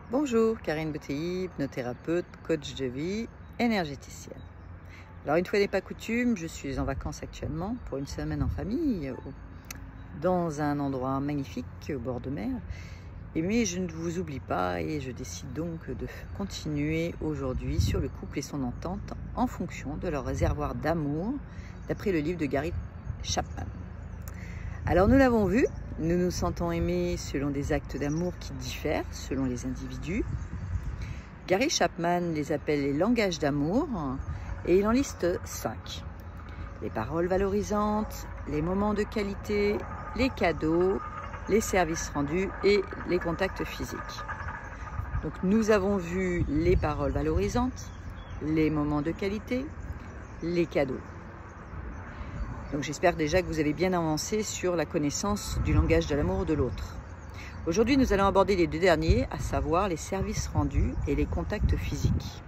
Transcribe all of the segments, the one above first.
Bonjour, Karine Bouteilly, hypnothérapeute, coach de vie, énergéticienne. Alors une fois n'est pas coutume, je suis en vacances actuellement pour une semaine en famille, dans un endroit magnifique au bord de mer. Mais je ne vous oublie pas et je décide donc de continuer aujourd'hui sur le couple et son entente en fonction de leur réservoir d'amour, d'après le livre de Gary Chapman. Alors nous l'avons vu, nous nous sentons aimés selon des actes d'amour qui diffèrent selon les individus. Gary Chapman les appelle les langages d'amour et il en liste 5. Les paroles valorisantes, les moments de qualité, les cadeaux, les services rendus et les contacts physiques. Donc nous avons vu les paroles valorisantes, les moments de qualité, les cadeaux. Donc j'espère déjà que vous avez bien avancé sur la connaissance du langage de l'amour de l'autre. Aujourd'hui, nous allons aborder les deux derniers, à savoir les services rendus et les contacts physiques.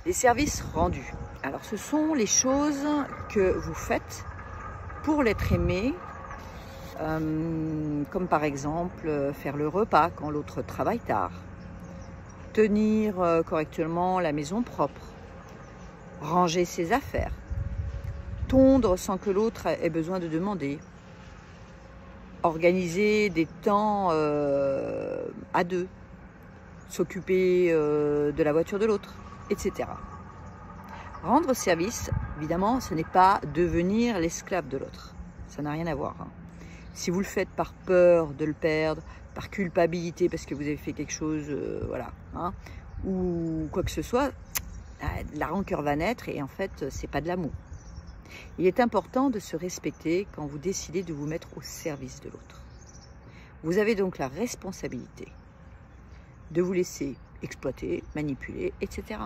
Les services rendus. Alors ce sont les choses que vous faites pour l'être aimé, comme par exemple faire le repas quand l'autre travaille tard, tenir correctement la maison propre, ranger ses affaires, tondre sans que l'autre ait besoin de demander, organiser des temps à deux, s'occuper de la voiture de l'autre, etc. Rendre service, évidemment, ce n'est pas devenir l'esclave de l'autre. Ça n'a rien à voir. Si vous le faites par peur de le perdre, par culpabilité parce que vous avez fait quelque chose, ou quoi que ce soit, la rancœur va naître et en fait, c'est pas de l'amour. Il est important de se respecter quand vous décidez de vous mettre au service de l'autre. Vous avez donc la responsabilité de vous laisser exploiter, manipuler, etc.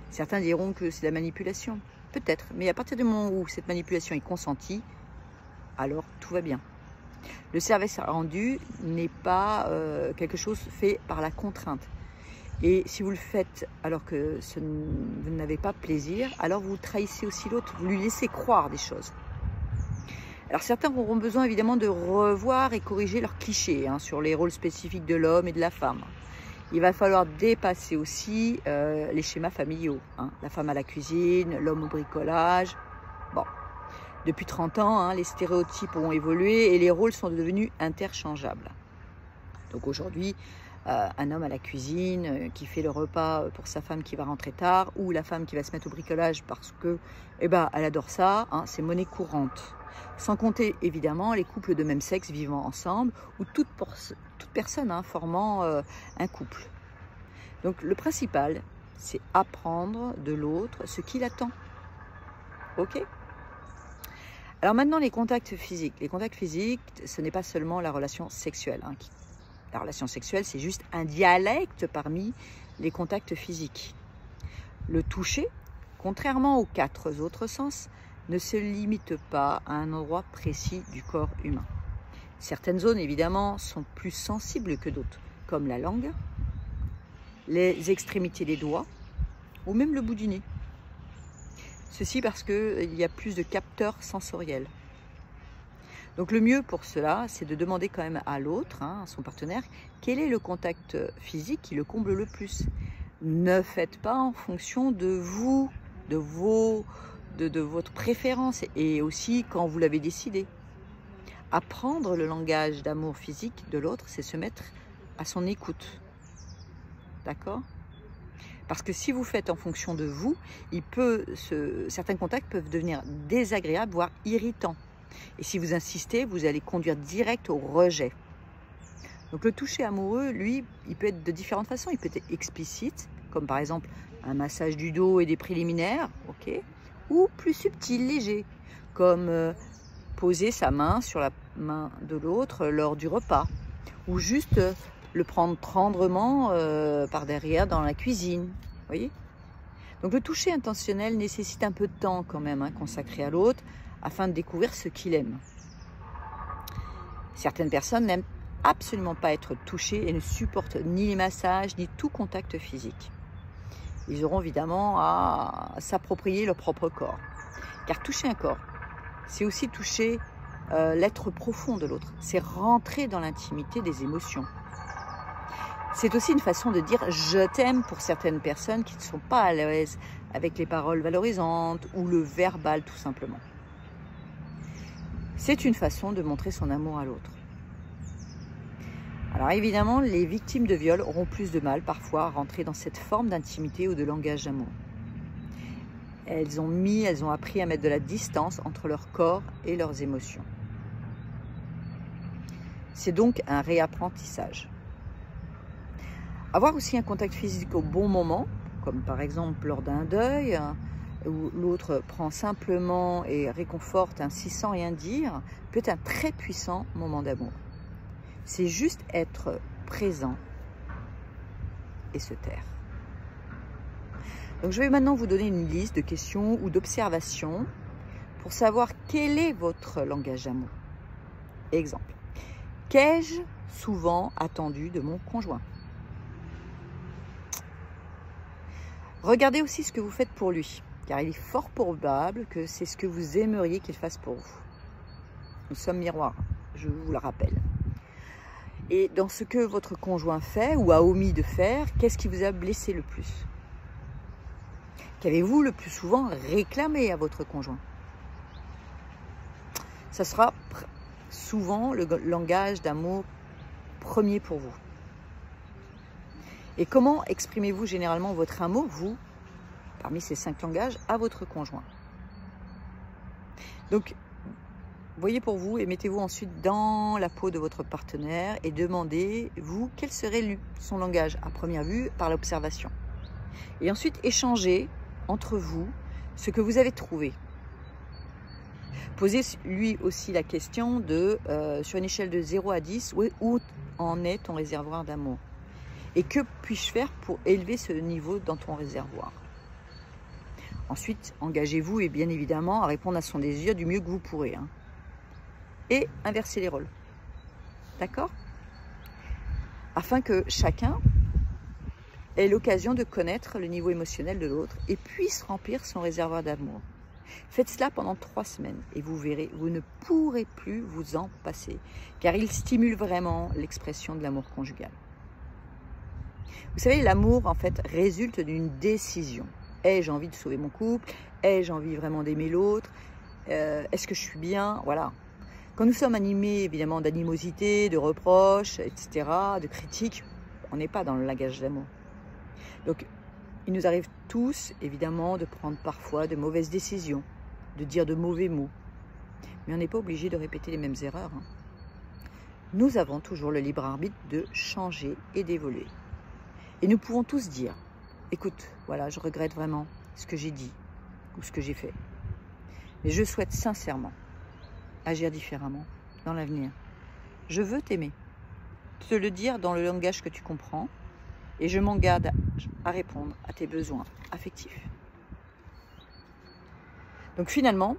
Certains diront que c'est de la manipulation. Peut-être, mais à partir du moment où cette manipulation est consentie, alors tout va bien. Le service rendu n'est pas quelque chose fait par la contrainte. Et si vous le faites alors que vous n'avez pas plaisir, alors vous trahissez aussi l'autre, vous lui laissez croire des choses. Alors certains auront besoin évidemment de revoir et corriger leurs clichés sur les rôles spécifiques de l'homme et de la femme. Il va falloir dépasser aussi les schémas familiaux. La femme à la cuisine, l'homme au bricolage. Bon, depuis 30 ans, les stéréotypes ont évolué et les rôles sont devenus interchangeables. Donc aujourd'hui, un homme à la cuisine qui fait le repas pour sa femme qui va rentrer tard, ou la femme qui va se mettre au bricolage parce que elle adore ça, c'est monnaie courante. Sans compter évidemment les couples de même sexe vivant ensemble ou toute personne formant un couple. Donc le principal, c'est apprendre de l'autre ce qu'il attend. Ok ? Alors maintenant les contacts physiques. Les contacts physiques, ce n'est pas seulement la relation sexuelle. La relation sexuelle, c'est juste un dialecte parmi les contacts physiques. Le toucher, contrairement aux 4 autres sens, ne se limite pas à un endroit précis du corps humain. Certaines zones, évidemment, sont plus sensibles que d'autres, comme la langue, les extrémités des doigts ou même le bout du nez. Ceci parce qu'il y a plus de capteurs sensoriels. Donc le mieux pour cela, c'est de demander quand même à l'autre, à son partenaire, quel est le contact physique qui le comble le plus. Ne faites pas en fonction de vous, de votre préférence et aussi quand vous l'avez décidé. Apprendre le langage d'amour physique de l'autre, c'est se mettre à son écoute. D'accord ? Parce que si vous faites en fonction de vous, certains contacts peuvent devenir désagréables, voire irritants. Et si vous insistez, vous allez conduire direct au rejet. Donc le toucher amoureux, lui, il peut être de différentes façons. Il peut être explicite, comme par exemple un massage du dos et des préliminaires, ok, ou plus subtil, léger, comme poser sa main sur la main de l'autre lors du repas, ou juste le prendre tendrement par derrière dans la cuisine, voyez. Donc le toucher intentionnel nécessite un peu de temps quand même, consacré à l'autre, afin de découvrir ce qu'il aime. Certaines personnes n'aiment absolument pas être touchées et ne supportent ni les massages, ni tout contact physique. Ils auront évidemment à s'approprier leur propre corps. Car toucher un corps, c'est aussi toucher l'être profond de l'autre. C'est rentrer dans l'intimité des émotions. C'est aussi une façon de dire je t'aime pour certaines personnes qui ne sont pas à l'aise avec les paroles valorisantes ou le verbal tout simplement. C'est une façon de montrer son amour à l'autre. Alors évidemment, les victimes de viol auront plus de mal parfois à rentrer dans cette forme d'intimité ou de langage d'amour. Elles ont appris à mettre de la distance entre leur corps et leurs émotions. C'est donc un réapprentissage. Avoir aussi un contact physique au bon moment, comme par exemple lors d'un deuil, où l'autre prend simplement et réconforte ainsi sans rien dire, peut être un très puissant moment d'amour. C'est juste être présent et se taire. Donc je vais maintenant vous donner une liste de questions ou d'observations pour savoir quel est votre langage d'amour. Exemple, qu'ai-je souvent attendu de mon conjoint? Regardez aussi ce que vous faites pour lui, car il est fort probable que c'est ce que vous aimeriez qu'il fasse pour vous. Nous sommes miroirs, je vous le rappelle. Et dans ce que votre conjoint fait ou a omis de faire, qu'est-ce qui vous a blessé le plus? Qu'avez-vous le plus souvent réclamé à votre conjoint? Ça sera souvent le langage d'amour premier pour vous. Et comment exprimez-vous généralement votre amour, vous, parmi ces 5 langages, à votre conjoint? Donc, voyez pour vous et mettez-vous ensuite dans la peau de votre partenaire et demandez-vous quel serait son langage à première vue par l'observation. Et ensuite, échangez entre vous ce que vous avez trouvé. Posez lui aussi la question de, sur une échelle de 0 à 10, où en est ton réservoir d'amour? Et que puis-je faire pour élever ce niveau dans ton réservoir? Ensuite, engagez-vous et bien évidemment à répondre à son désir du mieux que vous pourrez. Et inversez les rôles. D'accord? Afin que chacun ait l'occasion de connaître le niveau émotionnel de l'autre et puisse remplir son réservoir d'amour. Faites cela pendant 3 semaines et vous verrez, vous ne pourrez plus vous en passer, car il stimule vraiment l'expression de l'amour conjugal. Vous savez, l'amour, en fait, résulte d'une décision. Ai-je envie de sauver mon couple? Ai-je envie vraiment d'aimer l'autre? Est-ce que je suis bien? Voilà. Quand nous sommes animés, évidemment, d'animosité, de reproches, etc., de critiques, on n'est pas dans le langage d'amour. Donc, il nous arrive tous, évidemment, de prendre parfois de mauvaises décisions, de dire de mauvais mots. Mais on n'est pas obligé de répéter les mêmes erreurs. Nous avons toujours le libre arbitre de changer et d'évoluer. Et nous pouvons tous dire, écoute, voilà, je regrette vraiment ce que j'ai dit ou ce que j'ai fait. Mais je souhaite sincèrement agir différemment dans l'avenir. Je veux t'aimer, te le dire dans le langage que tu comprends et je m'engage à répondre à tes besoins affectifs. Donc finalement,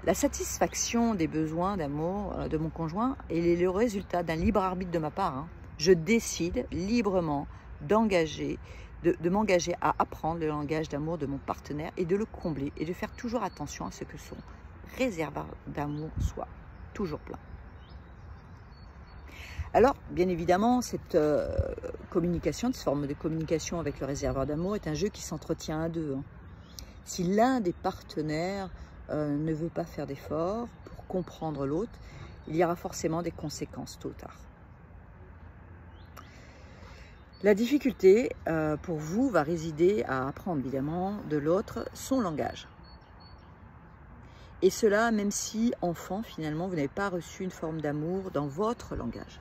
la satisfaction des besoins d'amour de mon conjoint est le résultat d'un libre arbitre de ma part. Je décide librement de m'engager à apprendre le langage d'amour de mon partenaire et de le combler et de faire toujours attention à ce que son réservoir d'amour soit toujours plein. Alors, bien évidemment, cette communication, cette forme de communication avec le réservoir d'amour est un jeu qui s'entretient à deux. Si l'un des partenaires ne veut pas faire d'efforts pour comprendre l'autre, il y aura forcément des conséquences tôt ou tard. La difficulté pour vous va résider à apprendre évidemment de l'autre son langage. Et cela même si, enfant, finalement, vous n'avez pas reçu une forme d'amour dans votre langage.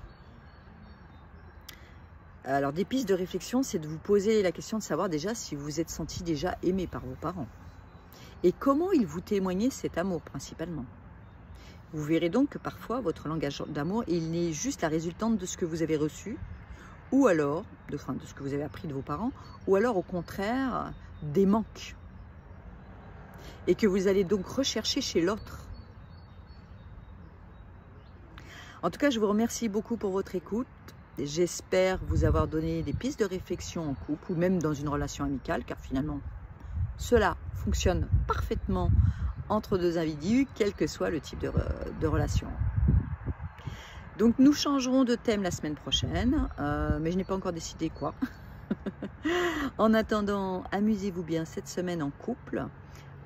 Alors, des pistes de réflexion, c'est de vous poser la question de savoir déjà si vous vous êtes senti déjà aimé par vos parents. Et comment ils vous témoignaient cet amour, principalement. Vous verrez donc que parfois, votre langage d'amour, il est juste la résultante de ce que vous avez reçu, ou alors, de ce que vous avez appris de vos parents, ou alors au contraire, des manques. Et que vous allez donc rechercher chez l'autre. En tout cas, je vous remercie beaucoup pour votre écoute. J'espère vous avoir donné des pistes de réflexion en couple ou même dans une relation amicale, car finalement, cela fonctionne parfaitement entre deux individus, quel que soit le type de relation. Donc nous changerons de thème la semaine prochaine, mais je n'ai pas encore décidé quoi. En attendant, amusez-vous bien cette semaine en couple,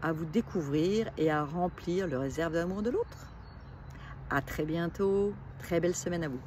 à vous découvrir et à remplir le réserve d'amour de l'autre. À très bientôt, très belle semaine à vous.